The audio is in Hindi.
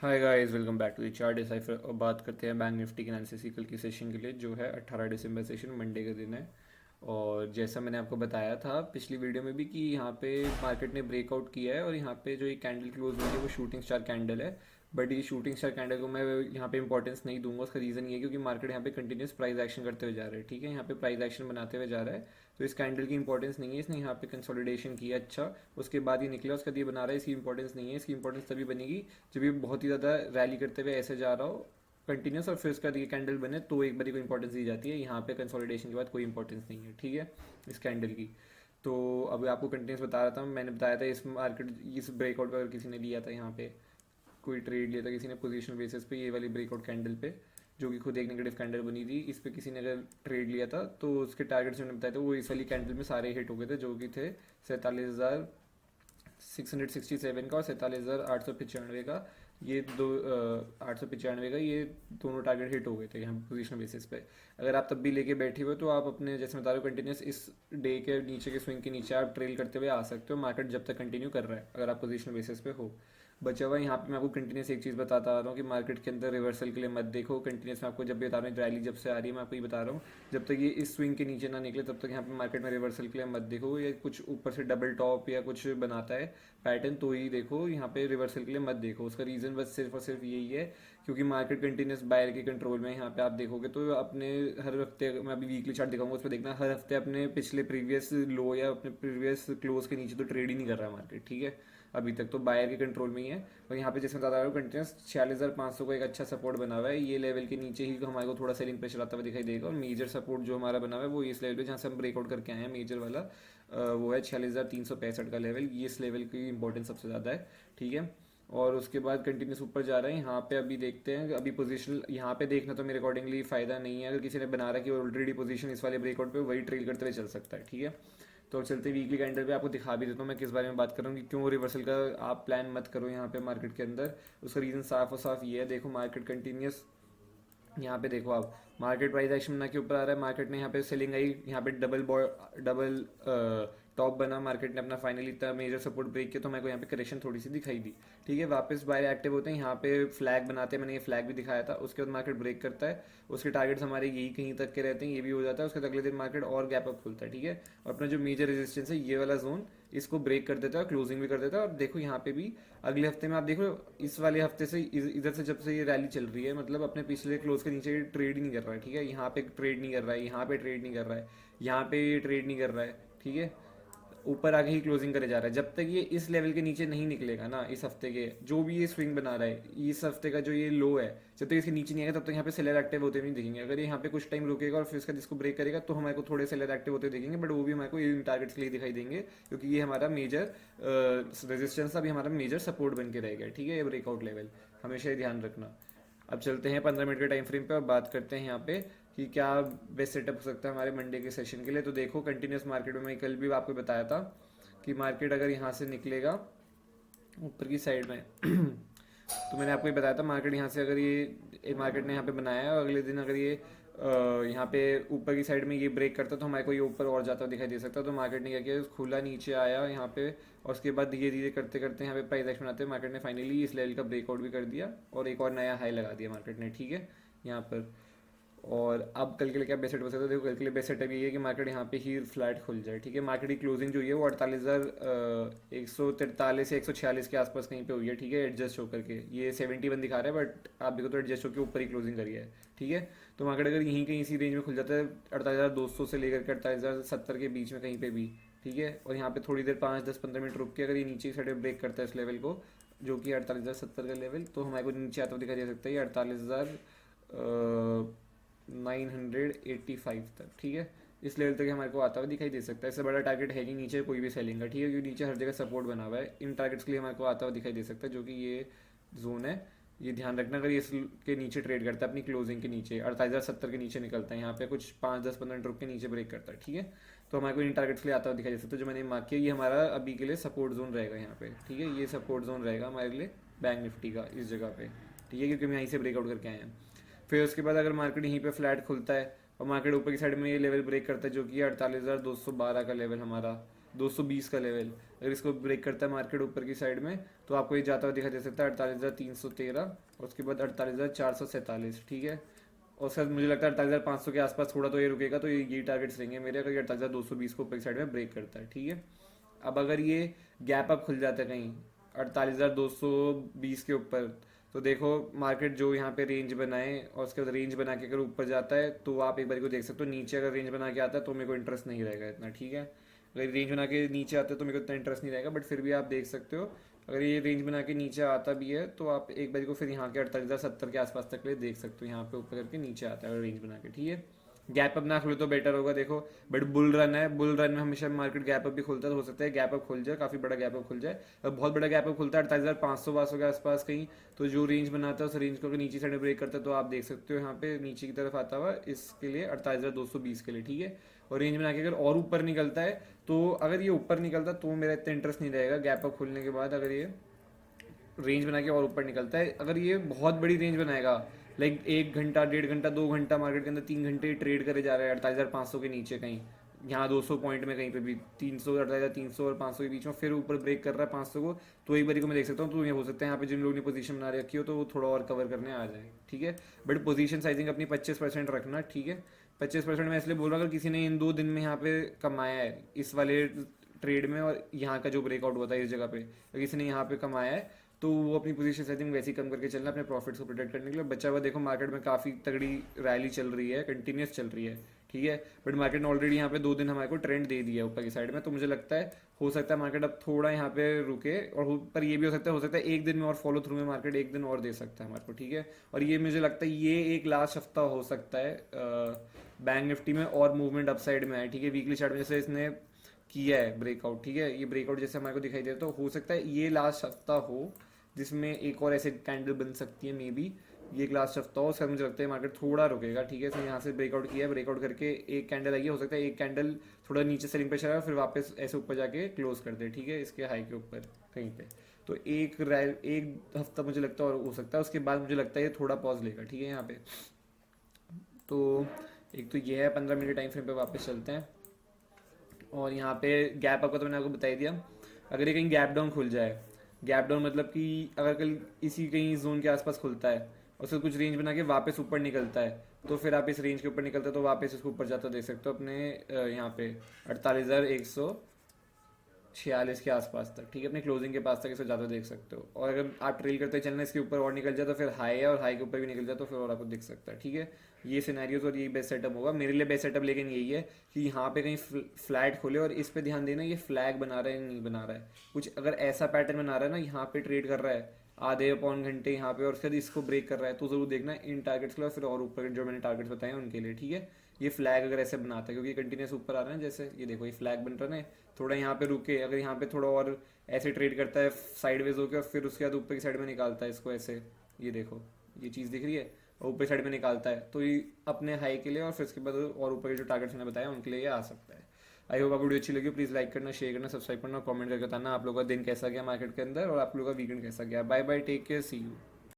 Hi guys, welcome back to the chart decipher. और बात करते हैं बैंक निफ्टी के एनालिसिस की कल की सेशन के लिए, जो है 18 दिसंबर सेशन, मंडे का दिन है। और जैसा मैंने आपको बताया था पिछली वीडियो में भी कि यहाँ पे मार्केट ने ब्रेकआउट किया है और यहाँ पे जो ये कैंडल क्लोज हुई है वो शूटिंग स्टार कैंडल है। बट ये शूटिंग स्टार कैंडल को मैं यहाँ पे इंपॉर्टेंस नहीं दूंगा। उसका रीज़न ये है क्योंकि मार्केट यहाँ पे कंटिन्यूस प्राइस एक्शन करते हुए जा रहा है। ठीक है, यहाँ पे प्राइस एक्शन बनाते हुए जा रहा है, तो इस कैंडल की इंपॉर्टेंस नहीं है। इसने यहाँ पे कंसोलिडेशन किया अच्छा, उसके बाद ये निकला, उसका ये बना रहा है, इसकी इंपॉर्टेंस नहीं है। इसकी इंपॉर्टेंस तभी बनेगी जब ये बहुत ही ज़्यादा रैली करते हुए ऐसे जा रहा हो कंटिन्यूस, और फिर उसका ये कैंडल बने तो एक बारी को इंपॉर्टेंस दी जाती है। यहाँ पे कंसोलिडेशन के बाद कोई इंपॉर्टेंस नहीं है। ठीक है, इस कैंडल की। तो अभी आपको कंटिन्यूस बता रहा था, मैंने बताया था इस मार्केट, इस ब्रेकआउट पर अगर किसी ने लिया था, यहाँ पे कोई ट्रेड लिया था किसी ने पोजीशन बेसिस पे, ये वाली ब्रेकआउट कैंडल पे, जो कि खुद एक नेगेटिव कैंडल बनी थी, इस पे किसी ने अगर ट्रेड लिया था तो उसके टारगेट्स मैंने बताया था वो इस वाली कैंडल में सारे हिट हो गए थे, जो कि थे 47,667 का और 47,895 का। ये दो 895 का, ये दोनों टारगेट हिट हो गए थे यहाँ पोजीशन बेसिस पे। अगर आप तब भी लेके बैठे हुए तो आप अपने, जैसे बता रहे हो, कंटिन्यूस इस डे के नीचे के स्विंग के नीचे आप ट्रेल करते हुए आ सकते हो, मार्केट जब तक कंटिन्यू कर रहा है, अगर आप पोजीशन बेसिस पे हो। बचा हुआ यहाँ पे मैं आपको कंटिन्यूस एक चीज़ बताता आ रहा हूँ कि मार्केट के अंदर रिवर्सल के लिए मत देखो। कंटिन्यूस मैं आपको जब भी बता रहा हूँ, रैली जब से आ रही है मैं आपको ये बता रहा हूँ, जब तक ये इस स्विंग के नीचे ना निकले तब तक यहाँ पे मार्केट में रिवर्सल के लिए मत देखो। या कुछ ऊपर से डबल टॉप या कुछ बनाता है पैटर्न तो ही देखो, यहाँ पे रिवर्सल के लिए मत देखो। उसका रीज़न बस सिर्फ और सिर्फ यही है क्योंकि मार्केट कंटिन्यूस बायर के कंट्रोल में है। यहाँ पे आप देखोगे तो अपने हर हफ्ते, मैं अभी वीकली चार्ट दिखाऊंगा उस पर देखना, हर हफ्ते अपने पिछले प्रीवियस लो या अपने प्रीवियस क्लोज के नीचे तो ट्रेड ही नहीं कर रहा मार्केट। ठीक है, अभी तक तो बायर के कंट्रोल में ही है। और यहाँ पे जैसे बता रहा हूँ कंटिन्यूस 46,500 का एक अच्छा सपोर्ट बना हुआ है। ये लेवल के नीचे ही हमारे को थोड़ा सेलिंग प्रेशर आता हुआ दिखाई देगा। और मेजर सपोर्ट जो हमारा बना हुआ है वो इस लेवल पे जहाँ से हम ब्रेकआउट करके आए हैं, मेजर वाला वो है 46,365 का लेवल। ये इस लेवल की इंपॉर्टेंस सबसे ज़्यादा है। ठीक है, और उसके बाद कंटिन्यूस ऊपर जा रहे हैं। यहाँ पे अभी देखते हैं, अभी पोजीशन यहाँ पे देखना तो मेरे अकॉर्डिंगली फ़ायदा नहीं है। अगर किसी ने बना रहा है कि ऑलरेडी पोजीशन इस वाले ब्रेकआउट पे, वही ट्रेल करते हुए चल सकता है। ठीक है, तो चलते वीकली कैंडल पे आपको दिखा भी देता हूँ मैं किस बारे में बात कर रहा हूँ कि क्यों रिवर्सल का आप प्लान मत करो यहाँ पे मार्केट के अंदर। उसका रीज़न साफ और साफ ये है, देखो मार्केट कंटिन्यूस, यहाँ पे देखो आप, मार्केट प्राइस एक्शन बना के ऊपर आ रहा है। मार्केट ने यहाँ पे सेलिंग आई, यहाँ पे डबल टॉप बना, मार्केट ने अपना फाइनली इतना मेजर सपोर्ट ब्रेक किया तो मेरे को यहाँ पे करेक्शन थोड़ी सी दिखाई दी। ठीक है, वापस बायर एक्टिव होते हैं, यहाँ पे फ्लैग बनाते हैं, मैंने ये फ्लैग भी दिखाया था। उसके बाद मार्केट ब्रेक करता है, उसके टारगेट्स हमारे यही कहीं तक के रहते हैं, ये भी हो जाता है। उसके बाद अगले दिन मार्केट और गैप अप खुलता है। ठीक है, और अपना जो मेजर रेजिस्टेंस है ये वाला जोन, इसको ब्रेक कर देता है और क्लोजिंग भी कर देता है। और देखो यहाँ पे भी अगले हफ्ते में आप देखो, इस वाले हफ्ते से इधर से जब से ये रैली चल रही है, मतलब अपने पिछले क्लोज के नीचे ट्रेड ही नहीं कर रहा है। ठीक है, यहाँ पे ट्रेड नहीं कर रहा है, यहाँ पे ट्रेड नहीं कर रहा है, यहाँ पे ट्रेड नहीं कर रहा है। ठीक है, ऊपर आगे ही क्लोजिंग करे जा रहा है। जब तक ये इस लेवल के नीचे नहीं निकलेगा ना, इस हफ्ते के जो भी ये स्विंग बना रहा है, इस हफ्ते का जो ये लो है, जब तक इसके नीचे नहीं आएगा तब तक यहाँ पे सेलर एक्टिव होते नहीं दिखेंगे। अगर ये यहाँ पे कुछ टाइम रुकेगा और फिर इसका जिसको ब्रेक करेगा तो हमारे को थोड़े सेलर एक्टिव होते दिखेंगे, बट वो भी हमारे को इन टारगेट्स के लिए दिखाई देंगे क्योंकि ये हमारा मेजर रेजिस्टेंस, अभी हमारा मेजर सपोर्ट बन के रहेगा। ठीक है, ये ब्रेकआउट लेवल हमेशा ही ध्यान रखना। अब चलते हैं 15 मिनट के टाइम फ्रेम पे और बात करते हैं यहाँ पे कि क्या बेस्ट सेटअप हो सकता है हमारे मंडे के सेशन के लिए। तो देखो कंटिन्यूस मार्केट में मैं कल भी आपको बताया था कि मार्केट अगर यहाँ से निकलेगा ऊपर की साइड में तो मैंने आपको ये बताया था, मार्केट यहाँ से अगर ये मार्केट ने यहाँ पे बनाया है और अगले दिन अगर ये यहाँ पे ऊपर की साइड में ये ब्रेक करता तो हमारे को ये ऊपर और जाता दिखाई दे सकता। तो मार्केट ने क्या किया, खुला नीचे आया यहाँ पे, और उसके बाद धीरे धीरे करते करते यहाँ पे प्राइस एक्शन बनाते मार्केट ने फाइनली इस लेवल का ब्रेकआउट भी कर दिया और एक और नया हाई लगा दिया मार्केट ने। ठीक है, यहाँ पर। और अब कल के लिए क्या बेस्ट सेट हो सकता है, देखो कल के लिए बेस्ट सेटअप ये है कि मार्केट यहाँ पे ही फ्लैट खुल जाए। ठीक है, मार्केट की क्लोजिंग जो है वो 48,143 या 146 के आसपास कहीं पे हुई है। ठीक है, एडजस्ट होकर के ये 71 दिखा रहा है, बट आप देखो तो एडजस्ट होकर ऊपर ही क्लोजिंग करी है। ठीक है, तो मार्केट अगर यहीं कहीं इसी रेंज में खुल जाता है 48,200 से लेकर के 48,070 के बीच में कहीं पे भी, ठीक है, और यहाँ पे थोड़ी देर 5-10-15 मिनट रुक के अगर ये नीचे की साइड ब्रेक करता है इस लेवल को, जो कि 48,070 का लेवल, तो हमारे को नीचे आता हुआ दिखाई दे सकता है 48,985 तक। ठीक है, इस लेवल तक हमारे को आता हुआ दिखाई दे सकता है। इससे बड़ा टारगेट है नहीं नीचे कोई भी सेलिंग का। ठीक है, क्योंकि नीचे हर जगह सपोर्ट बना हुआ है, इन टारगेट्स के लिए हमारे को आता हुआ दिखाई दे सकता है, जो कि ये जोन है। ये ध्यान रखना, अगर ये इसके नीचे ट्रेड करता है अपनी क्लोजिंग के नीचे 48,070 के नीचे निकलता है, यहाँ पे कुछ 5-10-15 रुक के नीचे ब्रेक करता है। ठीक है, तो हमारे को इन टारगेट्स के लिए आता हुआ दिखाई दे सकता है। जो मैंने मार्क किया ये हमारा अभी के लिए सपोर्ट जोन रहेगा यहाँ पे। ठीक है, ये सपोर्ट जोन रहेगा हमारे लिए बैंक निफ्टी का इस जगह पे। ठीक है, क्योंकि हम यहीं से ब्रेकआउट करके आए हैं। फिर उसके बाद अगर मार्केट यहीं पे फ्लैट खुलता है और मार्केट ऊपर की साइड में ये लेवल ब्रेक करता है, जो कि 48,212 का लेवल हमारा, 220 का लेवल, अगर इसको ब्रेक करता है मार्केट ऊपर की साइड में, तो आपको ये जाता हुआ दिखा दे सकता है 48,313, और उसके बाद 48,447, ठीक है। और सर मुझे लगता है 48,500 के आसपास थोड़ा तो ये रुकेगा, तो ये टारगेट्स रहेंगे मेरे, अगर ये 48,220 को ऊपर की साइड में ब्रेक करता है, ठीक है। अब अगर ये गैप अप खुल जाता है कहीं 48,220 के ऊपर, तो देखो मार्केट जो यहाँ पे रेंज बनाए और उसके बाद रेंज बना के अगर ऊपर जाता है तो आप एक बार को देख सकते हो। नीचे अगर रेंज बना के आता है तो मेरे को इंटरेस्ट नहीं रहेगा इतना, ठीक है। अगर रेंज बना के नीचे आता है तो मेरे को इतना इंटरेस्ट नहीं रहेगा, बट फिर भी आप देख सकते हो। अगर ये रेंज बना के नीचे आता भी है तो आप एक बार को फिर यहाँ के 48,070 के आसपास तक ले देख सकते हो, यहाँ पे ऊपर करके नीचे आता है अगर रेंज बना के, ठीक है। गैप अप ना खुले तो बेटर होगा देखो, बट बुल रन है, बुल रन में हमेशा मार्केट गैप अप भी खुलता है, तो हो सकता है गैप अप खुल जाए, काफी बड़ा गैप अप खुल जाए। अब बहुत बड़ा गैप अप खुलता है 48,500 के आसपास कहीं, तो जो रेंज बनाता है उस रेंज को अगर नीचे साइड में ब्रेक करता है तो आप देख सकते हो यहाँ पे नीचे की तरफ आता हुआ इसके लिए 48,220 के लिए, ठीक है। और रेंज बना के अगर और ऊपर निकलता है, तो अगर ये ऊपर निकलता तो मेरा इतना इंटरेस्ट नहीं रहेगा गैप अप खुलने के बाद। अगर ये रेंज बना के और ऊपर निकलता है, अगर ये बहुत बड़ी रेंज बनाएगा, लाइक 1 घंटा 1.5 घंटा 2 घंटा मार्केट के अंदर 3 घंटे ट्रेड करे जा रहा है 48,500 के नीचे कहीं, यहाँ 200 पॉइंट में कहीं पे भी 300, 48,300 और 500 के बीच में, फिर ऊपर ब्रेक कर रहा है 500 को, तो एक बारी को मैं देख सकता हूँ। तो ये हो सकता है यहाँ पे जिन लोगों ने पोजीशन बना रखी हो तो वो थोड़ा और कवर करने आ जाए, ठीक है। बट पोजीशन साइजिंग अपनी 25% रखना, ठीक है। 25% मैं इसलिए बोल रहा हूँ, अगर किसी ने इन 2 दिन में यहाँ पे कमाया है इस वाले ट्रेड में, और यहाँ का जो ब्रेकआउट हुआ था इस जगह पे, अगर किसी ने यहाँ पे कमाया है, तो वो अपनी पोजीशन सेटिंग वैसे ही कम करके चलना अपने प्रॉफिट्स को प्रोटेक्ट करने के लिए। बचा हुआ देखो मार्केट में काफ़ी तगड़ी रैली चल रही है, कंटिन्यूस चल रही है, ठीक है। बट मार्केट ने ऑलरेडी यहाँ पे 2 दिन हमारे को ट्रेंड दे दिया है ऊपर की साइड में, तो मुझे लगता है हो सकता है मार्केट अब थोड़ा यहाँ पे रुके, और पर ये भी हो सकता है 1 दिन में और फॉलो थ्रू में मार्केट 1 दिन और दे सकता है हमारे को, ठीक है। और ये मुझे लगता है ये एक लास्ट हफ्ता हो सकता है बैंक निफ्टी में और मूवमेंट अपसाइड में आए, ठीक है। वीकली चार्ट में जैसे इसने किया है ब्रेकआउट, ठीक है, ये ब्रेकआउट जैसे हमारे को दिखाई दे रहा है, तो हो सकता है ये लास्ट हफ्ता हो जिसमें एक और ऐसे कैंडल बन सकती है, मे बी ये एक लास्ट हफ्ता हो। सर मुझे लगता है मार्केट थोड़ा रुकेगा, ठीक है। सर यहाँ से ब्रेकआउट किया है, ब्रेकआउट करके एक कैंडल आई है, हो सकता है एक कैंडल थोड़ा नीचे सेलिंग पे चला है, फिर वापस ऐसे ऊपर जाके क्लोज कर दे, ठीक है, इसके हाई के ऊपर कहीं पे। तो एक हफ्ता मुझे लगता है और हो सकता है, उसके बाद मुझे लगता है ये थोड़ा पॉज लेगा, ठीक है यहाँ पे। तो एक तो ये है 15 मिनट टाइम फ्रेम पे वापस चलते हैं। और यहाँ पे गैप आपका तो मैंने आपको बता ही दिया। अगर ये कहीं गैप डाउन खुल जाए, गैप डाउन मतलब कि अगर कल इसी कहीं जोन के आसपास खुलता है और फिर कुछ रेंज बना के वापस ऊपर निकलता है, तो फिर आप इस रेंज के ऊपर निकलते हो तो वापस इसको ऊपर जाता देख सकते हो अपने यहाँ पे 48,146 के आसपास तक, ठीक है, अपने क्लोजिंग के पास तक इसको ज़्यादा देख सकते हो। और अगर आप ट्रेल करते चलना इसके ऊपर और निकल जाए तो फिर हाई है, और हाई के ऊपर भी निकल जाए तो फिर और आपको दिख सकता है, ठीक है। ये सिनेरियोज और यही बेस्ट सेटअप होगा मेरे लिए, बेस्ट सेटअप लेकिन यही है कि यहाँ पे कहीं फ्लैट खोले, और इस पे ध्यान देना ये फ्लैग बना रहा है नहीं बना रहा है, कुछ अगर ऐसा पैटर्न बना रहा है ना, यहाँ पे ट्रेड कर रहा है आधे पौन घंटे यहाँ पे और उसके बाद इसको ब्रेक कर रहा है, तो जरूर देखना इन टारगेट्स के लिए, और फिर और ऊपर जो मैंने टारगेट्स बताए हैं उनके लिए, ठीक है। ये फ्लैग अगर ऐसे बनाता है, क्योंकि कंटिन्यूस ऊपर आ रहा है, जैसे ये देखो ये फ्लैग बन रहा है ना, थोड़ा यहाँ पे रुके, अगर यहाँ पे थोड़ा और ऐसे ट्रेड करता है साइडवेज होकर, और फिर उसके बाद ऊपर की साइड में निकालता है इसको ऐसे, ये देखो ये चीज़ दिख रही है, और ऊपर साइड में निकालता है, तो ये अपने हाई के लिए और फिर उसके बाद और ऊपर के जो टारगेट्स मैंने बताया उनके लिए ये आ सकता है। आई होप आपको वीडियो अच्छी लगी, प्लीज़ लाइक करना, शेयर करना, सब्सक्राइब करना, कमेंट करके बताना आप लोगों का दिन कैसा गया मार्केट के अंदर, और आप लोगों का वीकेंड कैसा गया। Bye bye, take care, see you.